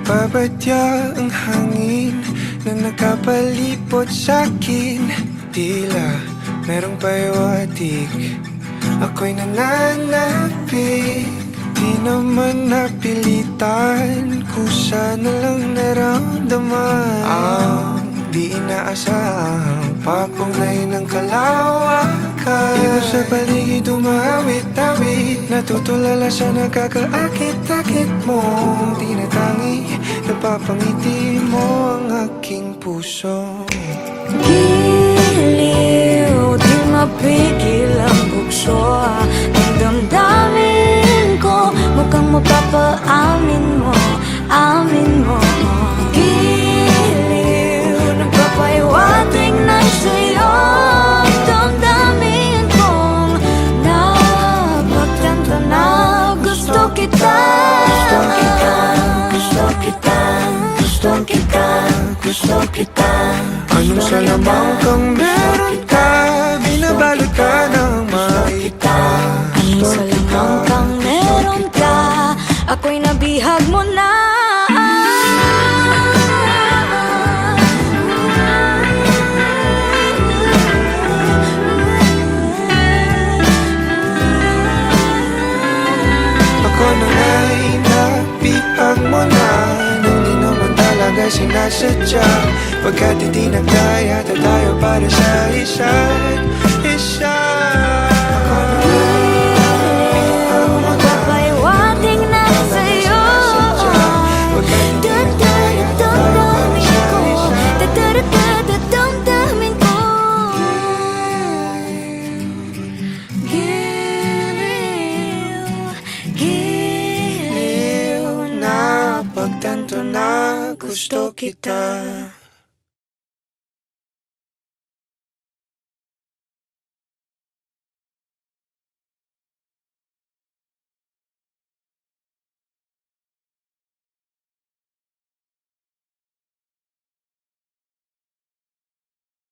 Nagbabadya ang hangin na nakapalipot sa'kin. Tila merong pahiwatig, ako'y nananapig. Di naman napilitan, kusa na lang naramdaman ang di inaasahang papunay ng kalawakan. Iba sa paligid umawit-awit, natutulala sa nakakaakit-akit mo. Tinatangi, napapangiti mo ang aking puso. Giliw, di mapigil ang bukso. Ang damdamin ko, mukhang mapapaamin mo, amin mo. Giliw, nagpapahiwatig na sa'yo. Damdamin kong napagtanto na gusto kita. Gusto kita, gusto kita, gusto kita, gusto kita. Anong salamang kang meron ka, binabalot ka ng maita. Anong salamang kang meron ka, ako'y nabihag mo na. Ako na nga'y nabihag mo na, nang di naman talaga sinasadya. Pagkat hindi na kaya tayo para sa isa't isa. Papahiwatig na sa'yo. Damdamin ko, damdamin ko. Giliw, Na pagtanto na gusto kita.